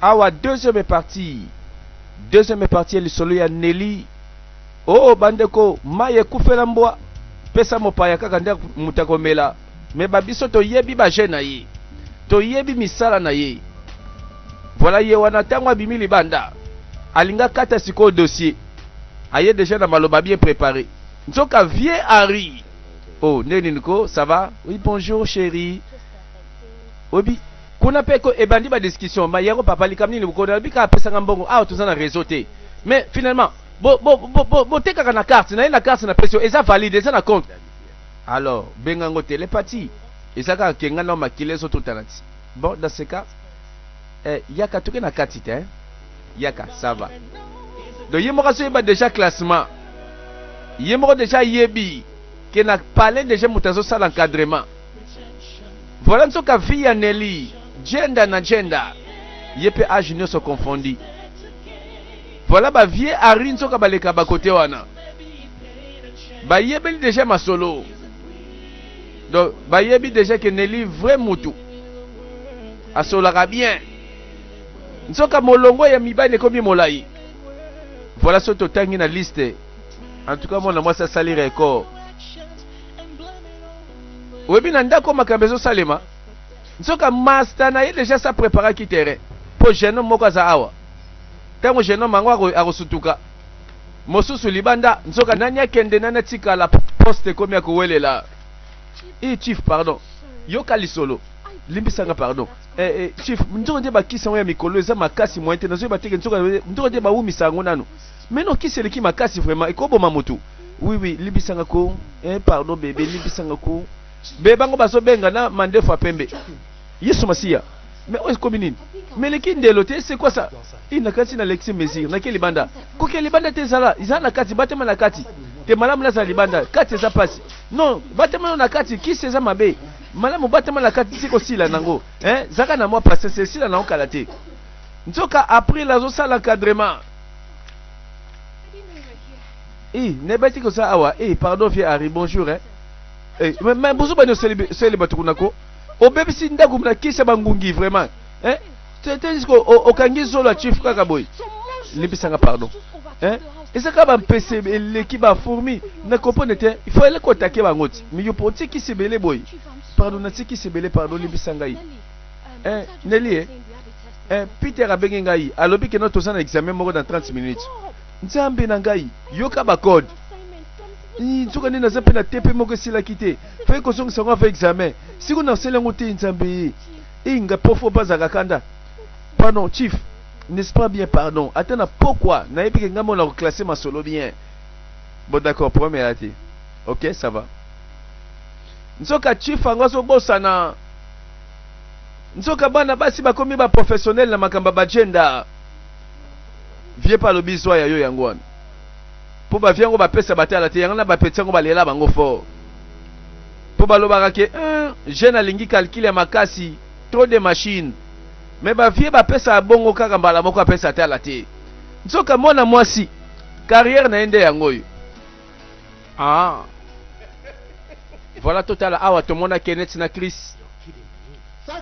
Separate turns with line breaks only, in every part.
Awa deuxième partie. Deuxième partie le solo ya Nelly. Oh bandeko maye kufela mbwa. Pesa mopaya kaka ndia mutakomela. Me babiso to yebi ba jena yi. To yebi misala na ye. Voilà ye wana tango abimi libanda. Alinga kata siko dossier. Aye déjà na maloba bien préparé. Nzoka vie Harry. Oh, Neniko, ça va? Oui, bonjour chérie. Obi, kuna peko ebandi ba discussion, ma yero papa likamni ni bukona bika apesa ngambongo, ah tout ça na réseau té. Mais finalement, bo teka na carte, na la carte na pression, et ça valide, ça na compte. Alors, bengango télépathie. Et ça ka kenga na makile so tout tanati. Bon, dans ce cas, yaka tuke na katite, hein? Yaka, ça va. Donc yemora so yeba déjà classement. Yemora déjà yebi que na parlé déjà mutazo ça l'encadrement. Voilà nsoka fille Nelly, gender na gender. Yepe âge ne se confondi. Voilà ba vie Harry nsoka baleka ba côté wana. Ba yebi déjà ma solo. Donc ba yebi déjà que Nelly vrai mutu. Asolaka bien. Nsoka molongo ya mibane komi molai. Voilà ce to tangi na liste. En tout cas moi ça sali record. Webi nanda ko makambezo salema. Nsoka master na ye déjà ça prépara ki terrain. Po jeune moko za awa. Tango jeune mango akosutuka. Mosusu libanda nsoka nanya kende nana tika la poste komi akowelela. Chief pardon. Yoka lisolo. Limbisanga pardon. Chief nzoka de bakisa ya mikolo eza makasi mointe nazo bateke nzoka de ba umisa ngo nanu. Mais non qui c'est le qui makasi vraiment ikobo mamutu. Oui limbisanga ko. Pardon bébé limbisanga ko. Bebango baso benga na mandefo apembe. Yesu masia. Mais où est-ce que nini? Mais le kin de l'hôtel c'est quoi ça? Il n'a kati na Lexi Mesir na keli banda. Ko keli banda te sala, izana kati batema na kati. Te malamu na za libanda, kati za pasi. Non, batema na kati ki seza mabe. Malamu batema na kati siko sila nango. Zaka na moi passer c'est sila na okalate. Nzoka après la zo sala encadrement. Nebati ko sa awa. Pardon vieux Harry, bonjour mais bonjour bano célibataire kunako. O bébé si ndaku na kisa bangungi vraiment. C'est ko okangi solo a chief kaka boy. Libisanga pardon. Et ça ka ba mpese l'équipe ba fourmi na comprendre te. Il faut aller contacter bangoti. Mais yo poti ki sebele boy. Pardon na ki sebele pardon libisanga yi. Nelly Peter abengi ngai. Alobi ke no tozana examen moko dans 30 minutes. Nzambe na ngai. Yoka ba code. Nzoka nina zape na tepe moko sila kite. Fai ko songa songa fa examen. Siko na sela ngote nzambe. Inga pofo bazaka kanda. Pardon chief. N'est-ce pas bien pardon. Attends pourquoi na epi ngamo na classer ma solo bien. Bon d'accord, premier até. OK, ça va. Nzoka chief angoso bosana. Nzoka bana basi bakomi ba professionnel na makamba ba gender. Vieux pas le biswa ya yo yangwana. Po ba viango ba pesa batala te yanga na ba petango ba lela bango fort. Po ba lobaka ke jeune alingi calculer makasi, trop de machines. Mais ba vie ba pesa bongo kaka mbala moko pesa tala te. Nsoka mona mwasi carrière na ende yango yo. Voilà total awa to mona Kenneth na Chris.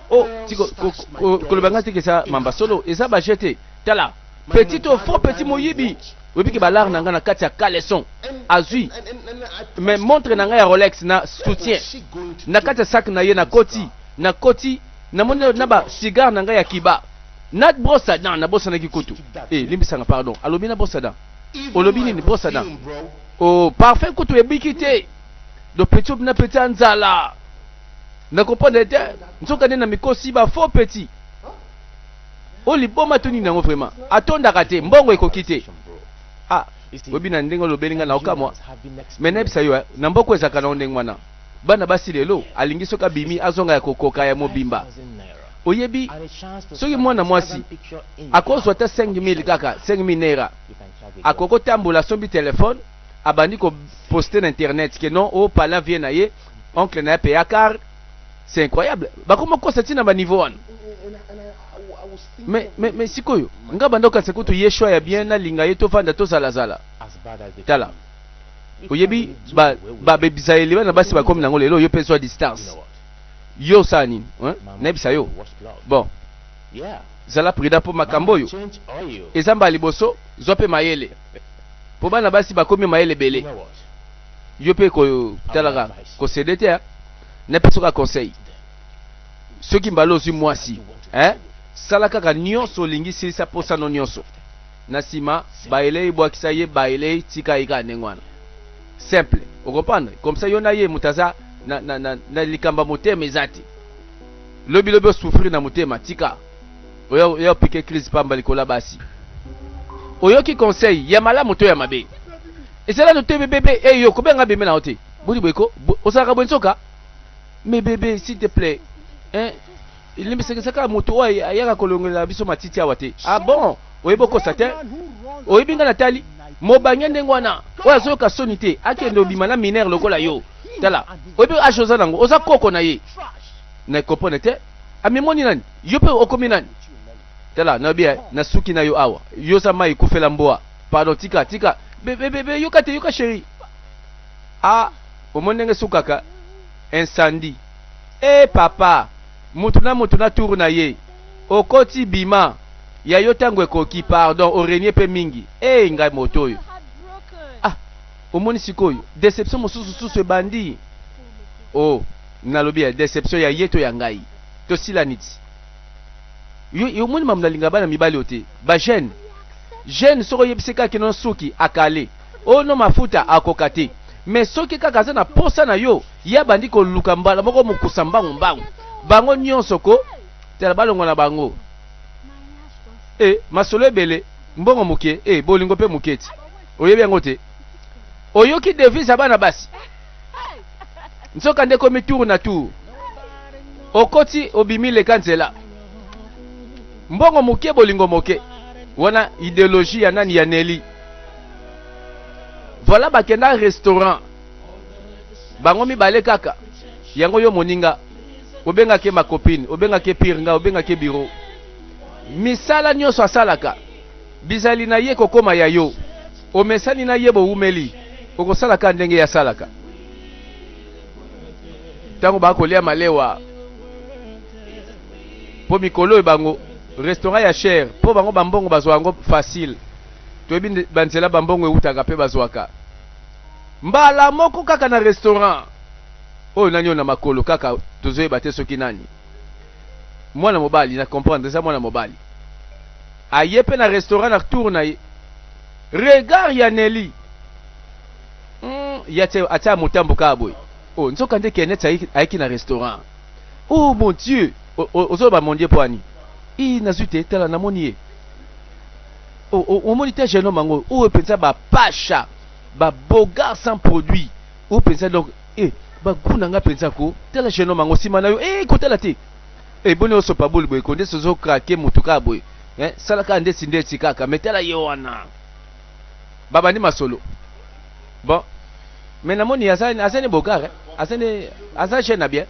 Oh tiko ko lobanga te ke sa mamba solo eza ba jeté tala. Petit au faux petit moyibi. Oui que balar nanga na kati ya caleçon azui mais montre nanga ya Rolex na soutien na kati ya sac na ye na koti na mona na ba cigare nanga ya kiba na brosse dents na bossa na kikutu limbisanga pardon alobi na brosse dents olobi ni brosse dents oh parfait kutu ebikite do petit na petit anzala na comprendre te nzoka na mikosi ba faux petit oli boma tuni nango vraiment atonda kate mbongo ekokite webi na ndenge lobelinga na okamwa mena bisa yo na mboko ezaka na ndenge wana bana basi lelo alingi soka bimi azonga ya kokoka ya mobimba oyebi soki mwana mwasi akozwa ta 5000 kaka 5000 naira akoko tambola sombi telefone abandi ko poster na internet que non o pala vient na ye oncle na paye car c'est incroyable bakoma kosa tina ba niveau wana mais sikoyo nga bandoka sekutu yeshwa ya bien na linga yeto fanda to zala tala oyebi ba bebisa ele na basi ba komi nango lelo yo peso a distance yo sani na bisa yo bon zala prida po makambo yo ezamba liboso zope mayele po bana basi bakomi mayele bele yo pe ko talaka ko cédete na pesoka conseil soki mbalo ozwi mwasi sala kaka nyonso olingi silisa posa no nyonso na nsima baele ebwakisa ye baele tika ika ndenge wana simple okomprendre comme ça yo na ye mutaza na likamba motema eza te lobi osouffrir na motema tika oyo pike crise pamba likola basi oyoki conseil ya malamu to ya mabe ezala no te bébé yo kobenga bébé na ote bodi boyko osaka bwensoka mais bébé s'il te plaît ilimbisaka moto oyo ayaka kolongela biso matiti awa te ah bon oyebo kosa te oyebinga na tali mobanya ndenge wana oyo azoyoka soni te akende obima na minere lokola yo tala oyebi age oza nango oza koko na ye na kopone te amemoni nani yo mpe okomi nani tala nayebi na suki na yo awa yo za mai ekufela mboa pardon tika bebe yoka te yoka sheri omoni ndenge sukaka incendie papa mutu na tour na ye okoti bima ya yo tango ekoki pardon orenie pe mingi ngai moto oyo omoni sikoyo déception mosusu ebandi nalobi ya déception ya ye to ya ngai tosila niti yo omoni mamnalinga bana mibali ote ba jeune soko yebisi kaka no suki akale no mafuta akoka te mais soki kaka aza na posa na yo ya bandi koluka mbala moko mokusa mbangu bango nyonso ko tela balongo na bango masolo ebele mbongo moke bolingo mpe moketi oyebi yango te oyoki devise ya bana basi nsoka nde komi tour na tour okoti obimi leka nzela mbongo moke bolingo moke wana idéologie ya nani ya Nelly voilà bakenda restaurant bango mibale kaka yango yo moninga obengaki ma copine obengaki piringa obengaki biro misala nyonso asalaka bizali na ye kokoma ya yo omesani na ye boumeli okosalaka ndenge ya salaka tango bakolia malewa po mikolo ebango restaurant ya cher po bango bambongo bazwa yango facile toyebi banzela bambongo eutaka pe bazwaka mbala moko kaka na restaurant oyo nani oyo na makolo kaka tozoyeba te soki nani mwana mobali na comprendre eza mwana mobali aye mpe na restaurant na tour na ye regard ya Nelly atia motambo kaka boye nzoka nde kenneti ayeki na restaurant mon dieu ozoyoba mondie po ani nazwi te tala namoni ye omoni te jeune homme yango oyo mpenza bapasha babogar sans produit oyo mpenza donc baguna nga mpenza ko tala jeune homme yango nsima na yo kotala te boni osopa boli boye ko nde sozokrake motu kaka boye salaka ndesi ndeti kaka me tala ye wana babandi masolo bon mais namoni azani bogar aza jeune na bien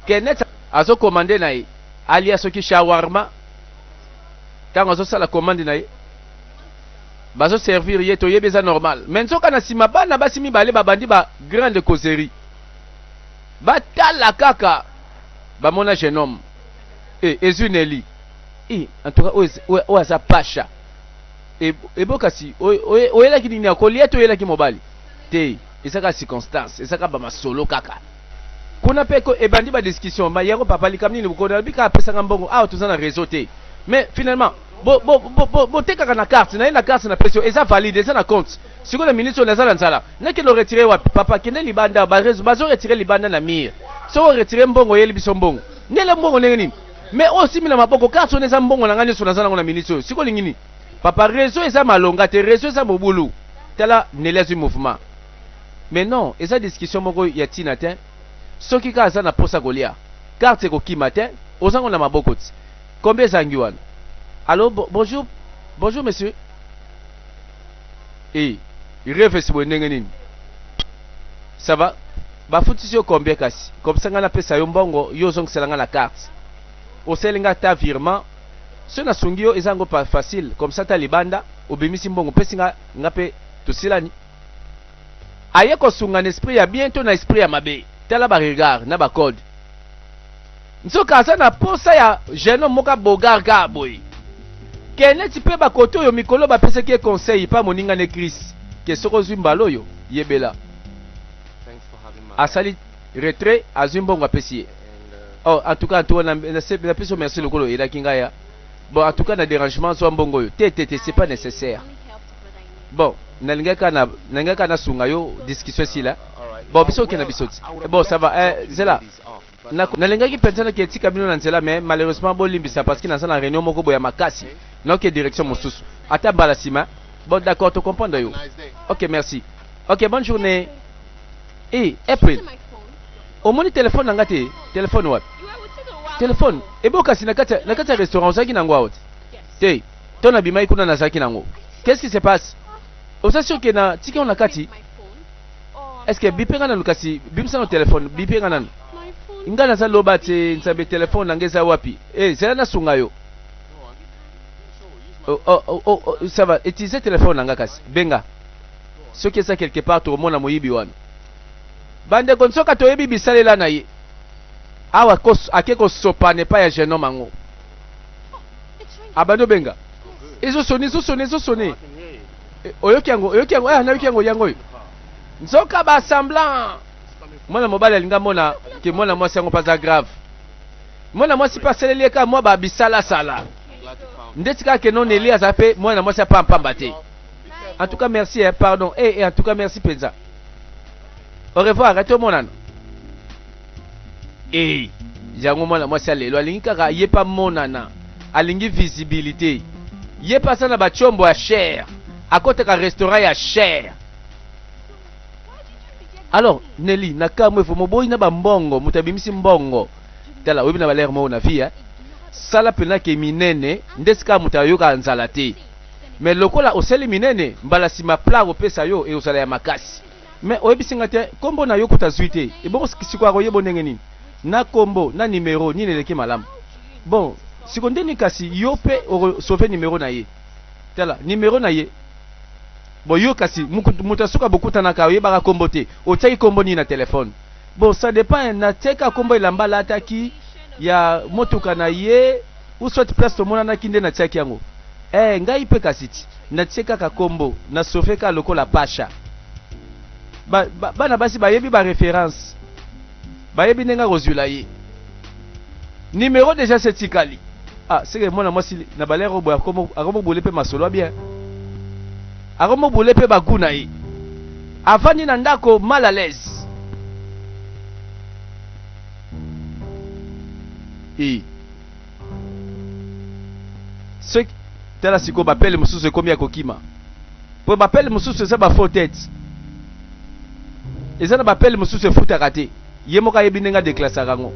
kenet azokomande na ye alia soki shawarma ntango azosala commande na ye bazoservir ye toyebi eza normal mais nzoka na nsima bana basi mibale babandi ba grande causerie batala kaka bamona jeune homme ezwi Nelly en tout cas oyo aza pasha ebokasi oyelaki nini akolia to oyelaki mobali te ezaka circonstance ezaka bamasolo kaka kuna pe ebandi badiscussion yango papa likambo nini bokona bika apesanga mbongo awa toza na réseau te mais finalement botekaka na carte na ye na carte na pression eza valide eza na compte sikoyo na ministre oyo aza na nzala nakende oretire wapi papa kende libanda bazoretire libanda na mire soko oretire mbongo oyeli biso mbongo ndele mbongo ndenge nini mais osimi na maboko carte oyo eza mbongo na ngai nyonso naza nango na ministre oyo sikoyo olingi nini papa réseau eza malonga te réseau eza mobulu tala Nelly azwi mouvement mais non eza discussion moko ya ntina te soki kaka aza na posa kolia carte ekokima te ozango na maboko ti combien ezangi wana allo bonjour monsieur irefesi boye ndenge nini ça va bafutisi yo combien kasi comme ça nga napesa yo mbongo yo ozongisela nga na carte oseli nga ta virement so nasungi yo eza yango pa facile comme ça ta libanda obimisi mbongo pesi nga mpe tosilani aye kosunga na esprit ya bientôt na esprit ya mabe tala baregard na bacode nsoka aza na posa ya jeune homme moka bogar ka boy kene ti pe ba koto yo mikolo ba pese ki conseil pa moninga ne Chris ke soko zimbalo yo yebela asali retrait azimbongo apesi oh en tout cas toi na peso merci lokolo ila kinga ya bon en tout cas na dérangement so mbongo yo te c'est pas nécessaire bon nalingaka na sunga yo discussion si là bon biso ke na bisoti bon ça va zela nalingaki pensana ke etika bino na nzela mais malheureusement bolimbisa parce que na sana réunion moko boya makasi donc direction mosusu ata bala sima bon d'accord tu comprends yo ok merci ok bonne journée April au moni téléphone nanga te téléphone wapi téléphone ebokasi na kata restaurant ozaki nango out te tona bimai kuna na zaki nango qu'est-ce qui se passe osa sûr que na tiki on na kati est-ce que bipé ngana lukasi bimsa no téléphone bipé ngana ingana za loba te nsabe téléphone nangeza wapi zela na sunga yo ça va utiliser téléphone nanga kasi benga ce qui est ça quelque part to mona moyibi wana bande konsoka to yebi bisalela na ye awa akeko sopane pa ya jeune mango abando benga izo soni oyoki yango na yango yango nzoka ba semblant mwana mobali alinga mona ke mwana mwasi yango pas grave mwana mwasi pa seleli ka mwa ba bisala sala ndeti ka ke non Eli azape mwana mwasi pa mpamba te en tout cas merci pardon en tout cas merci Penza au revoir arrête mon nana jango mwana mwasi alelo alingi kaka ye pa monana alingi visibilité ye pa sana ba chombo ya cher akoteka restaurant ya cher alors Nelly nakamwe fo moboyi na ba mbongo mutabimisi mbongo tala webi na baler mo na via sala pena ke minene ndesika mutayoka nzala te mais lokola oseli minene mbala sima pla opesa yo e osala ya makasi mais oyebisinga te kombo na yo kutazwi te ebongo sikwa koyebo ndenge nini na kombo na numéro nini eleki malamu bon siko ndeni kasi yo pe sauver numéro na ye tala numéro na ye bon yo kasi mutasuka bokutanaka oyebaka kombo te otiaki kombo nini na telefone bon ça dépend na teka kombo elamba lataki ya motuka na ye ou soit place tomonanaki nde natiaki yango ngai pe kasi ti natie kaka kombo na sauver ka lokola pasha bana basi bayebi ba référence bayebi nenga kozula ye numéro déjà c'est tikali c'est que mwana mwasi na balero boya akomo bole pe masolo bien akomo bole pe baguna ye avandi na ndako mal à l'aise ce tala siko bapele mususu ekomi ya kokima po bapele mususu eza ba faux tête ezana bapele mususu efutaka te ye moko ayebi ndenge adeklasaka yango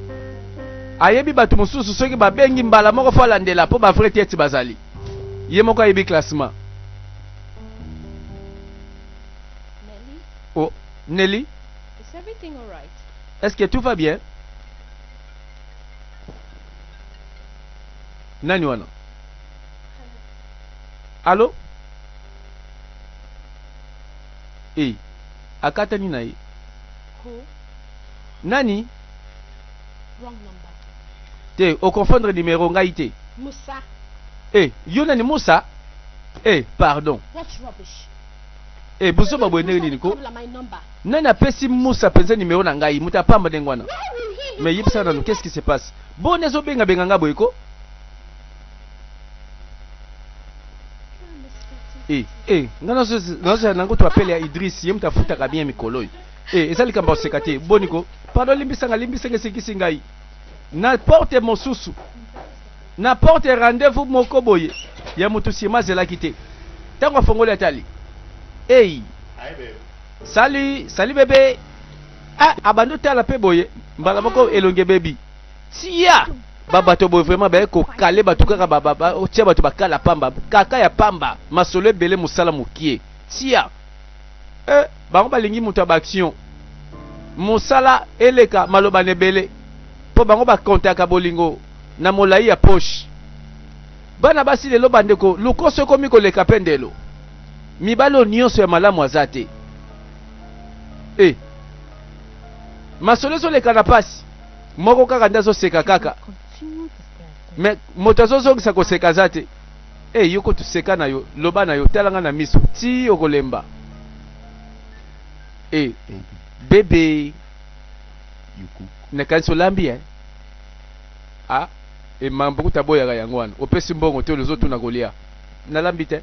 ayebi bato mosusu soki babengi mbala moko fo alandela mpo bavrai tete bazali ye moko ayebi classement Nelly
is everything all right?
Est-ce que tout va bien? Nani wana? Allô? Akata ni na ye.
Who?
Nani?
Wrong number.
Te, o confondre numéro ngai te.
Musa.
Yo nani Musa? Pardon.
What rubbish?
Buso babwende nini ko?
My number.
Nani apesi Musa penza numéro na ngai, muta pamba dengwana. Mais yipsa na qu'est-ce qui se passe? Bon nezo benga nga boyko. Ngana zo nango to appelle ya Idriss, yem tafuta ka bien mikolo. Ezali kamba sekate, boniko. Pardon limbisanga sekisi ngai. N'apporte mosusu. N'apporte rendez-vous moko boye. Ya mutu sima zela kite. Tango fongole atali. Hi babe. Salut bébé. Abando tala pe boye. Mbala moko elonge baby. Tia. Baba to boye vraiment ba ko kale ba to kaka baba o tia ba to bakala pamba. Kaka ya pamba. Masolo belé musala mukie. Tia. Ba balingi mutu ba action. Musala eleka maloba nebele. Po bango ba contaka bolingo na molai ya poche. Bana basi lelo bandeko lukoso komi ko leka pendelo. Mibalo nyonso ya malamu azate. Masolo so leka na pasi. moko kaka nde azoseka kaka
Continue to stare at
me moto azozongisa koseka za te yo kotuseka na yo loba na yo talanga na miso ti okolemba bebe
You cook.
nakanisi olambi mambo kutaboyaka yango wana opesi mbongo te olozotuna kolia nalambi te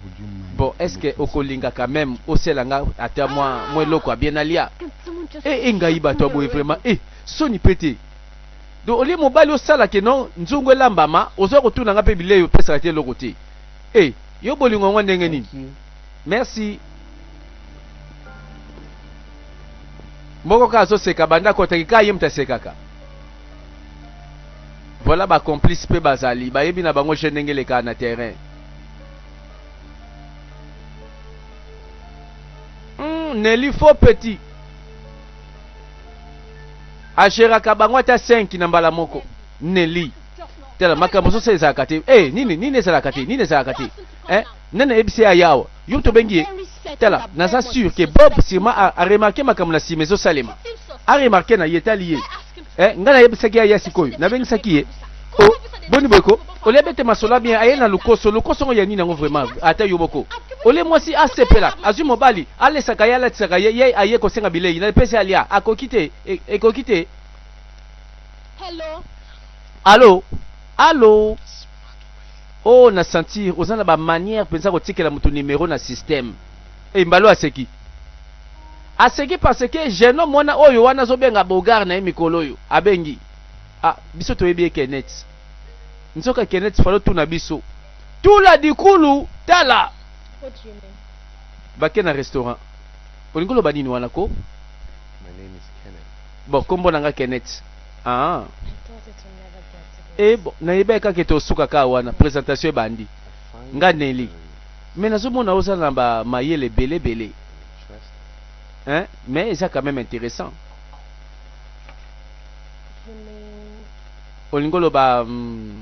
Would you mind?
bon est-ce que okolinga quand même oselanga ata mwa eloko abie nalia
Can someone just
ngai
shut
bato
me
aboye
already?
vraiment soni pete donc olie mobali osalake non nzungu elambama ozwa kotunanga mpe bilei opesaka te eloko te yo bolingo yango ndenge nini
Thank you.
merci moko kaka azoseka banda kotaki ka ye mutu asekaka voilà bacomplice mpe bazali bayebi na bango je ndenge elekaka na terrain Nelly faux petit agéraka bango ata 5 na mbala moko Nelly tala makambo zosa ezalaka te nini ezalaka te nini ezalaka te nene yebisi ya yawa yo tobengi ye
Very set
tala
that
naza
Bob
sûr
was
ke
so
Bob
sad.
sûrement a remarqué makambo na nsima ezosalema
Seems so
a remarqué na ye etali ye
I asked him
ngai nayebisaki ye aya sikoyo nabengisaki ye boni boyeko olia bete masolo bien aye na lokoso ngo ya nini yango vraiment ata yo boko olie mwasi asepela azwi mobali alesaka ye alatisaka ye aye kosenga bilei na epesi alia akoki te ekoki te
hello.
allo oh na sentir oza na bamanière mpenza kotikela moto numero na système mbalo aseki parce que jeune homme wana oyo wana azobenga bogar na ye mikolo oyo abengi biso toyebi ye Kenneth nzoka Kenneth falo tuna biso tula dikulu tala
What do you mean?
bake na restaurant olingi oloba nini wana ko
My name is Kenneth.
bon kombo nanga Kenneth
I thought it would never get to this.
bon nayebaki kaka tosuka ka wana présentation ebandi
I find
Nga
it
Nelly.
very
mais nazomona oza na bamayele ebele
interesting.
mais eza quand même intéressant
You mean
olingi oloba
sexy?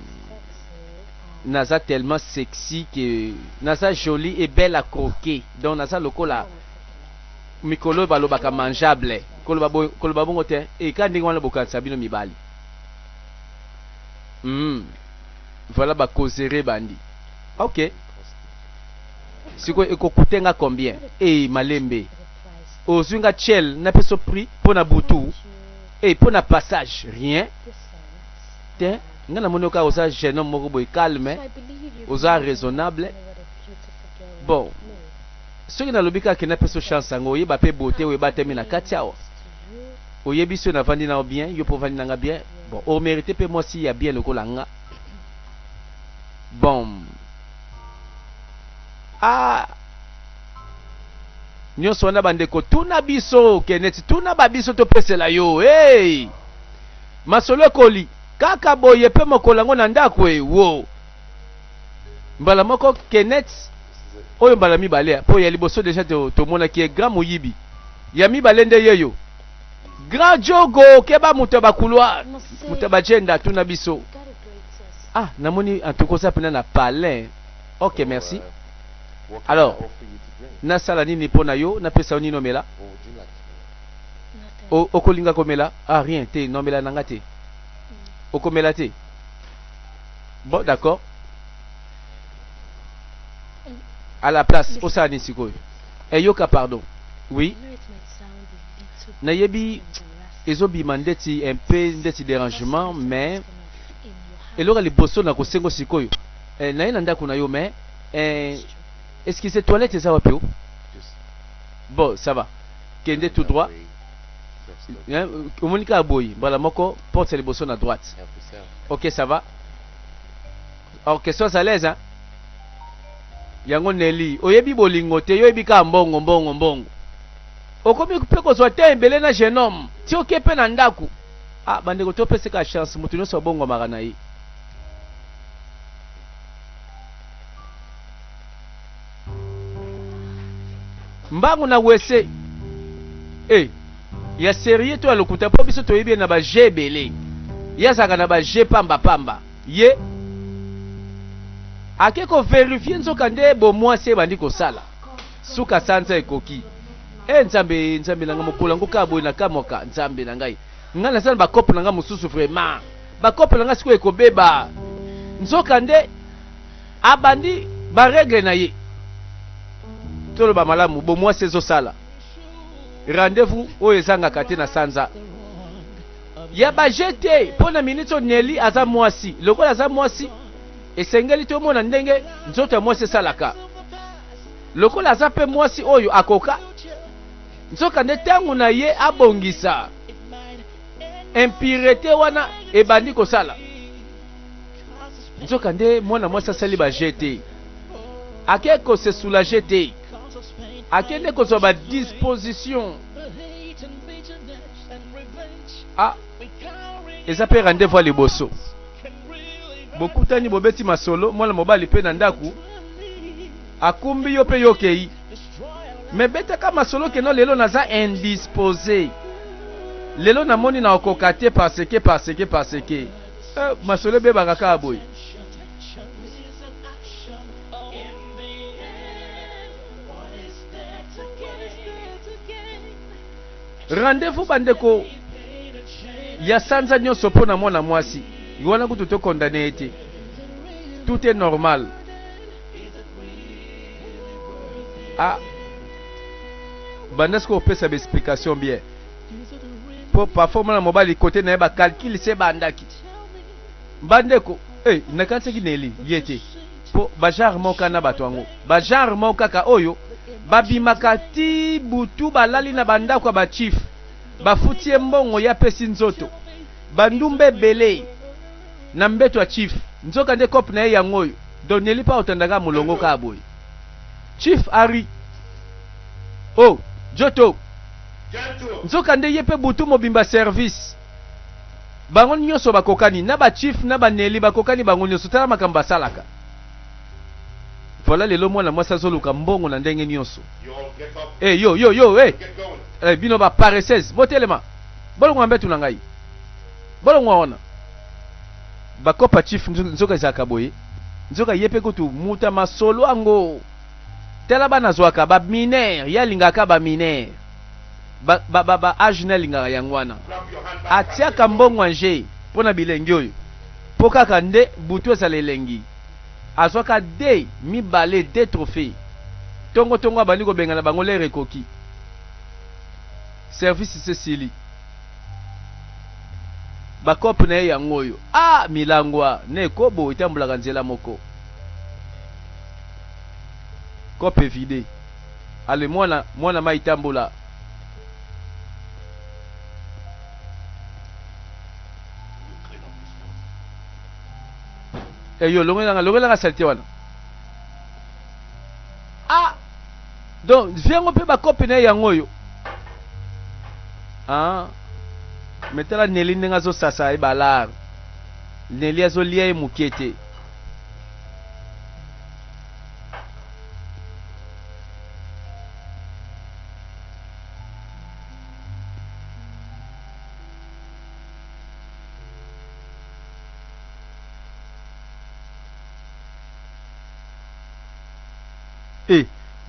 naza tellement sexy que naza jolie et belle à croquer donc naza lokola mikolo balobaka mangeable koloba bongo te ka ndenge wana bokanisa bino mibali voilà bakozere bandi ok sikoyo ekokutenga combien malembe ozwi nga chel napeso prix mpo na butu mpo na passage rien te nga namoni oka oza jeune homme moko boye calme oza raisonnable bon soki nalobi kaka napeso chance yango oyeba mpe beauté oyeba temi na kati awa oyebi so navandi nao bien yo mpo ovandi nanga bien bon omérite mpe mwasi ya bien lokola nga bon nyonso wana bandeko tuna biso Kenneth tuna babiso topesela yo masolo ekoli kaka boye mpe mokolo yango na ndako wo mbala moko Kenneth oyo mbala mibale mpo ya liboso deja tomonaki ye grand moyibi ya mibale nde yeyo grand jogo keba moto ya bakouloir moto ya bajenda tuna biso namoni antukoza mpena na palin ok merci
What can
Alors,
I offer you to drink?
nasala nini mpo na yo napesa yo nini omela
What would you like to drink?
okolinga komela rien te nomela nanga te okomela te bon d'accord à la place osala nini sikoyo yoka pardon oui nayebi ezobima ndeti un peu ndeti dérangement mais eloko liboso na kosengo sikoyo naye na ndako na yo mais excusez toilette eza wapi o
Just
bon ça va kende tout droit
way, dressed up,
omoni kaka boye mbala moko porte ya liboso na droite
help yourself.
ok ça va ok sois à l'aise yango Nelly oyebi bolingo te yoyebi kaka mbongo okomi mpe kozwa te ebele na jeune homme ti oke mpe na ndako bandeko topeseka chance moto nyonso abongwamaka na ye mbangu na wese ya serie to ya lokuta mpo biso toyebi na baje ebele ye azalaka na baje pamba ye ake koverifie nzoka nde bomwasi ebandi kosala suka sanza ekoki nzambe nzambe nanga mokula ngoka boy na kamoka nzambe na ngai nga na sana ba couple nanga mususu vraiment ba couple nanga siko ekobeba nzoka nde abandi ba règle na ye tolo ba malamu bo moi sezo sala rendez-vous oyo ezangaka te na sanza ya ba jete pona minute Nelly aza mwasi lokola aza mwasi esengeli to mona ndenge nzoto ya mwasi salaka lokola aza pe mwasi oyo akoka nzoka nde tangu na ye abongisa impurité wana ebandi kosala nzoka nde mwana mwasi asali ba jete ake ko se soulager te akende kozwa ba disposition eza pe rendez-vous à liboso bokutani bobeti masolo mwana mobali pe na ndaku akumbi yo pe yokei me betaka masolo keno lelo naza indisposé lelo namoni na okoka te parce que masolo ebebaka kaka boye rendez-vous bandeko ya sanza nyonso mpo na mwana mwasi wana kutu tokondane ete tout est normal bandesiko opesa ba explication bien po parfois mwana mobali kote na ye bakalkile se bandaki bandeko nakanisaki Nelly ye te po bagenre moko na bato yango bagenre moko kaka oyo babimaka ti butu balali na bandako ya bachief bafuti mbongo ya pesi nzoto bandumbe ebele na mbeto ya chief nzoka nde kope na ye yango oyo donc Nelly pa otandaka molongo kaka boye chief ari joto nzoka nde ye pe butu mobimba service bango nyonso bakokani na ba chief na ba Nelly bakokani bango nyonso tala makambo basalaka voilà lelo mwana mwasi azoluka mbongo na ndenge nyonso bino ba paresses botelema bolongwa mbetu na ngai bolongwa wana bakopa chief nzoka ezaka boye nzoka ye pe kutu muta masolo ango tela bana zwaka ba mineur yalingaka ba mineur ba age na lingaka yango wana atiaka mbongo anje mpona bilengi oyo mpo kaka nde butu ezala elengi azwaka de mibale de trophée tongo abandi kobengana bango lere ekoki service sesili bakope na ye yango oyo milangwa na ekobo etambulaka nzela moko kope vide ale mwana mai tambola yo longelanga salite wana donc viengo mpe bakope na ye yango oyo metala Nelly ndenge azosasa ye balare Nelly azolia ye moke te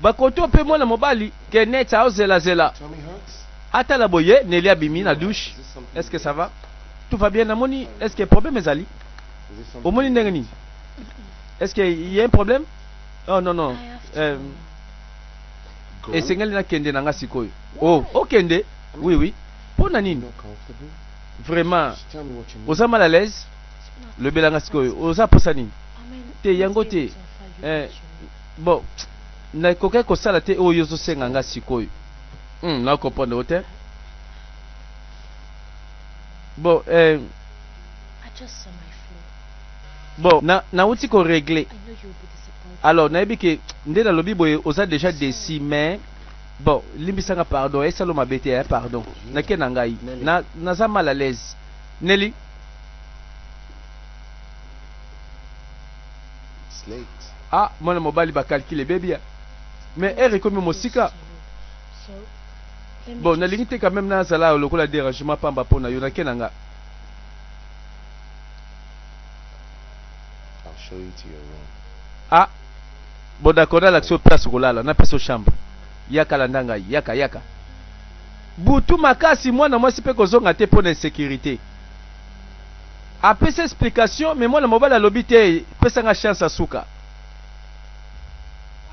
bakoto mpe mwana mobali kenet aozelazela atala boye Nelly abimi na douche. Est-ce que ça va? Tout va bien namoni? Est-ce qu'il y a un problème ezali? Omoni ndenge nini? Est-ce qu'il y a un problème? Oh non esengeli na kende nanga sikoyo. Okende? Oui pona nini? Vraiment oza mal à l'aise? Le belanga sikoyo oza posa nini? Te yango te bon na kokai kosala te oyo ozosenga nga sikoyo na comprendre ote bon bon na uti ko régler alors nayebi ke nde na lobi boye oza déjà décis mais bon limbisanga pardon esalo mabete pardon nake na ngai naza mal à l'aise Nelly mwana mobali bakalkile bebia mais ekomi mosika bon nalingi te quand même nazala lokola dérangement pamba mpona yo nake na nga bon d'accord na l'action place kolala na peso chambre yaka landa ngai yaka butu makasi mwana mwasi pe kozonga te pona insécurité. Apesa explication mais mwana mobali alobi te pesa nga chance asuka.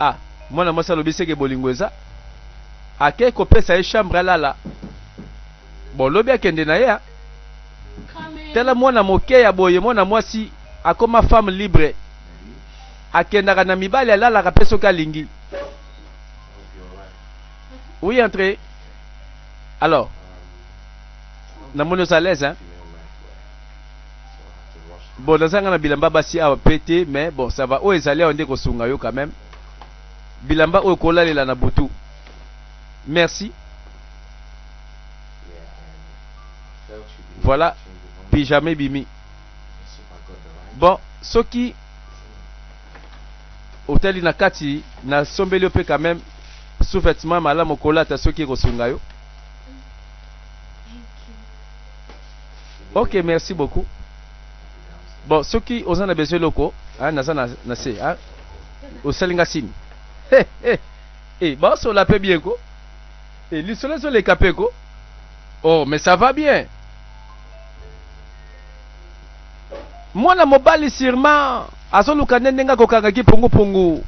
Ah, mwana mwasi alobi seke bolingo eza. Ake kopesa ye chambre alala. Bon lobi akende na ye. Tela mwana moke ya boye mwana mwasi akoma femme libre. Akendaka na mibali alalaka pe soki alingi. Oui, entrez. Alors, na moni à l'aise, hein? Bon, dans un bilamba basi a pété, mais bon, ça va. Oh, ils allaient on dit kosunga yo quand même. Bilamba o kola le na butu. Merci. Voilà, pyjama bimi. Bon, soki hôtel na kati na sombeli ope quand même sous-vêtement malamu kola ta soki kosunga yo. Ok, merci beaucoup. Bon, ceux qui ont besoin de locaux, hein, na se, hein, au Salingasine. Bon, ça l'a fait bien, quoi. Et les soleils sont les capés, quoi. Oh, mais ça va bien. Moi, na mobile, sûrement, à son local, nenga kokanga ki pungu pungu.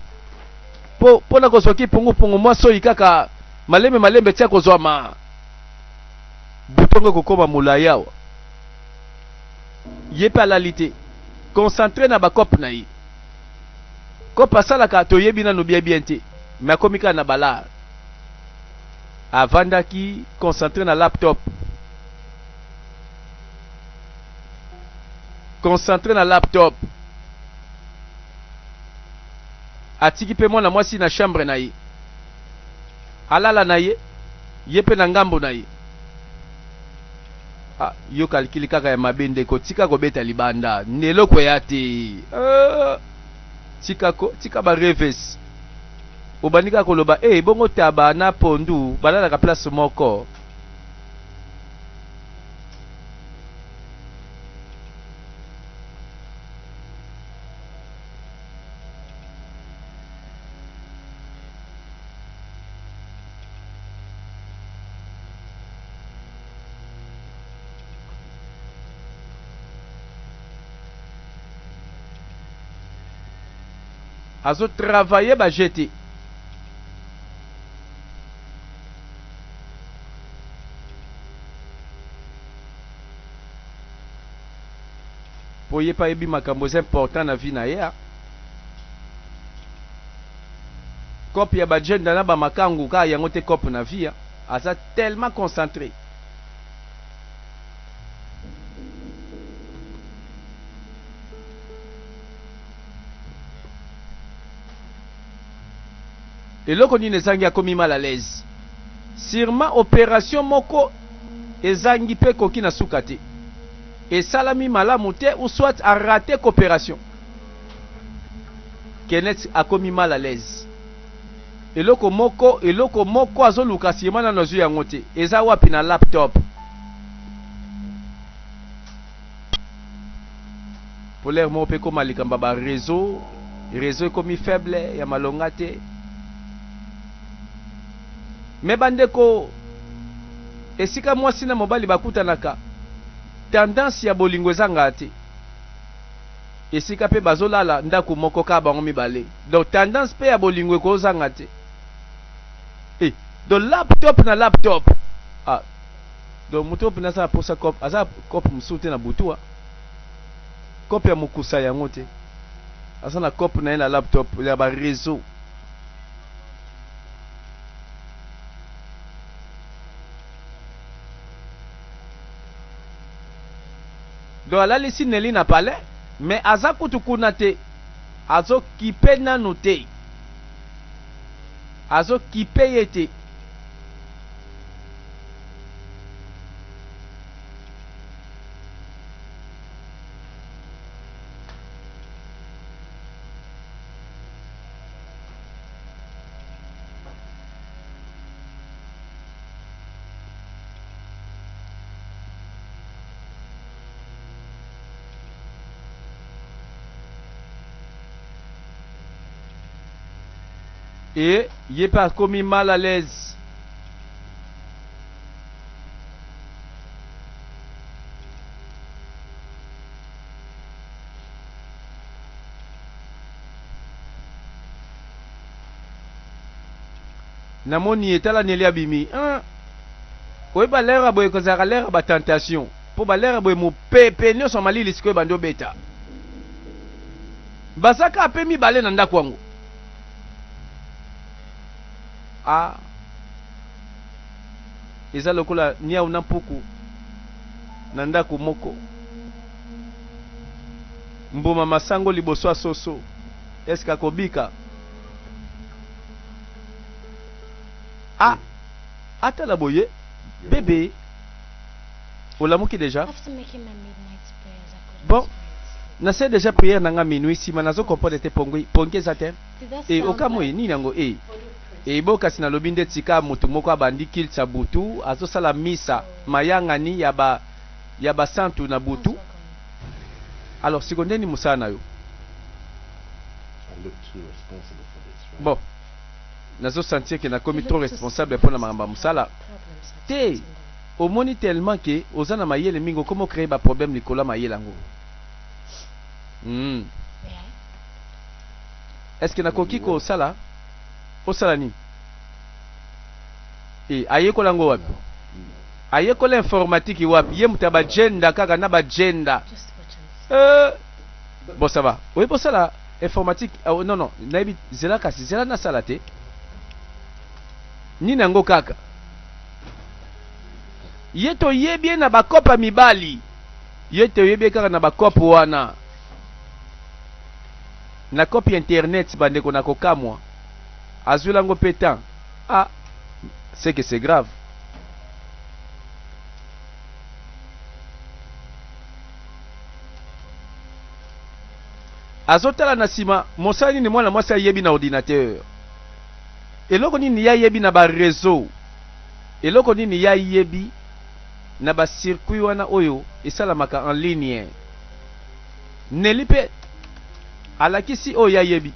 Po na kosoki pungu pungu, moi, so ikaka, malembe tia kozwama. Boutongo kokoma mulayao. Yé pas la lité. Concentré na ba cop na yi. Cop asalaka to yebi na no bien te. Mais komika na bala. Avandaki concentré na laptop. Concentré na laptop. Atiki pe mwana mwasi na chambre na yi. Alala na ye. Yepe na ngambo na yi. Ah, yo calcule kaka ya mabende ko tika ko beta libanda neloko ya te tika ba reverse obandika koloba bongo taba na pondu balala ka place moko azo travailler ba jeter. Poye pa yebi makambo important na vie na ya. Cop ya ba jenda na ba makangu ka yango te cop na vie ya. Aza tellement concentré. Et là, on ezangi a commis mal à l'aise. Sûrement, opération moko ezangi pe koki na sukate. Et salami malamu te ou soit a raté coopération. Kenneth a commis mal à l'aise. Et loko moko azo luka sima na nozu yango te. Eza wapi na laptop. Pour l'air mo pe ko malikamba ba réseau komi faible ya malonga te. Me bandeko esika mwasi na mobali bakutanaka tendance ya bolingo ezanga te esika pe bazolala ndako moko ka bango mibale donc tendance pe ya bolingo ekozanga te donc laptop na laptop donc muto pe nasa posa cop aza cop musute na butua cop ya mukusa yango te asa na cop na laptop ya ba réseau. Donc là ici Nelly n'a pas l'air, mais aza kutukuna te, azo kipe nanu te, azo kipe yete. Et il n'est pas commis mal à l'aise. namoni etala Nelly abimi oyeba lera boye kozala lera ba tentation po ba lera boye mopepe nyonso malili sikoyo bandi obeta bazaka ape mibale na ndako yango eza lokola niau na mpuku na ndako moko mbuma masango liboso asoso eske akobika atala boye bébé olamuki déjà
After making my midnight prayers, I couldn't
bon
sleep.
nase déjà prière nanga minuit sima nazo comprendre te pongi eza te
Did that
e
sound
okamoye
like-
nini yango ebo kasi nalobi nde tika moto moko abandi kilisa butu azosala misa mayangani ya basantu na
How's
butu
work on?
alors siko ndeni mosala na yo
I look too responsible for this, right?
bon nazo sentir ke nakomi
You
trop
look too
responsable
serious.
mpona makambo ya mosala
Problems are
te
facing them.
omoni tellement ke oza na mayele mingi okomi ocreye baproblème likolo ya mayele yango
May I?
est ce que nakoki kosala osala nini ayekola yango wapi ayekola informatique wapi ye moto ya bagenda kaka na bagenda
Just watch and see.
bon ça va oyebi bosala informatique non nayebi zela kasi zela nasala te nini yango kaka ye toyebi ye na bakopa mibali ye toyebi ye kaka na bakope wana na kopi internet bandeko na kokamwa azwi lango mpe temps c'est que c'est grave azotala na nsima mosala nini mwana mwasi ayebi na ordinateur eloko nini ya yebi na bareseau eloko nini ya yebi na bacircuit wana oyo esalamaka en ligne Nelly mpe alakisi oyo ya yebi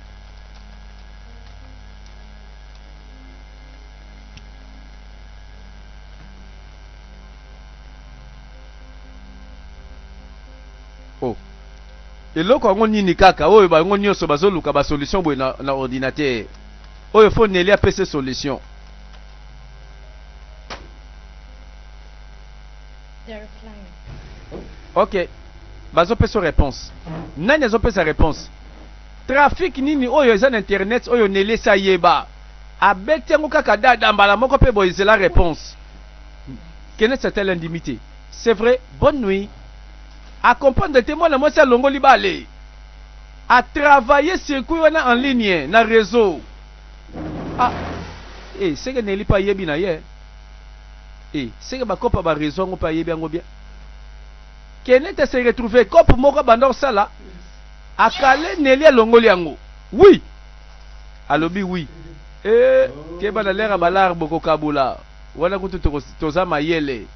eloko yango nini kaka oyo bango nyonso bazoluka basolution boye na ordinateur oyo fo Nelly apesa solution
They're replying.
ok bazopesa réponse nani azopesa réponse trafic nini oyo eza na internet oyo Nelly esi ayeba abeti yango kaka dada mbala moko mpe boye ezela réponse kene c'est-elle indimité c'est vrai bonne nuit à comprendre te mwana mwasi alongoli bale a travailler circuit wana en ligne na réseau seke Nelly mpe ayebi na ye seke bakopa baréseau yango mpe ayebi yango bien kene te se retrouve kope moko banda kosala akale Nelly alongoli yango oui alobi oui keba na lera balar bokokabula wana kutu toza mayele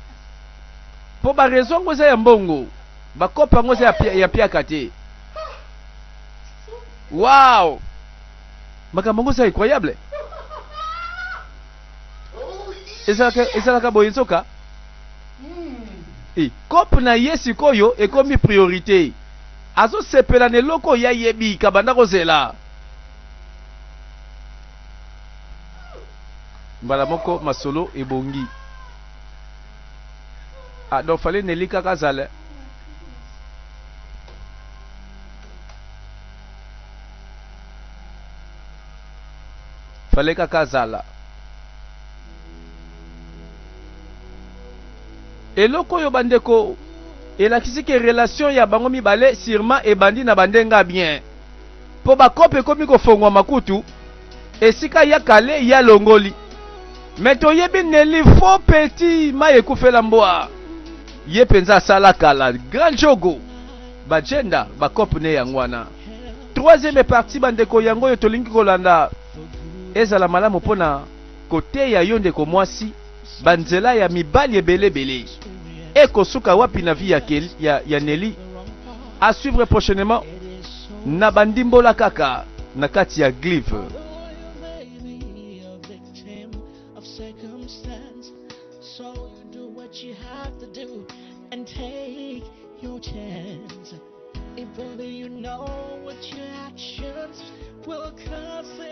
mpo baréseau yango eza ya mbongo bakopa yango eza ya piaka te wow makambo yango eza incroyable ezalaka boye nzoka kope na ye sikoyo ekomi priorité azosepela na eloko oyo ayebi kabanda kozela mbala moko masolo ebongi donc fale Nelly kaka azala fale kaka azala eloko oyo bandeko elakisi ke relation ya bango mibale sûrement ebandi na bandenga bien po bakope ekomi kofongwa makutu esika ya kale ya longoli me toyebi Nelly faux petit mai ekufela mbwa ye mpenza asala kala grand jogo bagenda bakope ne yango wana troisième partie bandeko yango oyo tolingi kolanda ezala malamu mpona koteya yo ndeko mwasi banzela ya mibali ebelebele ekosuka wapi na vie ya Nelly à suivre prochainement na bandimbola kaka na kati ya Glive.
If only you know what your actions will cause.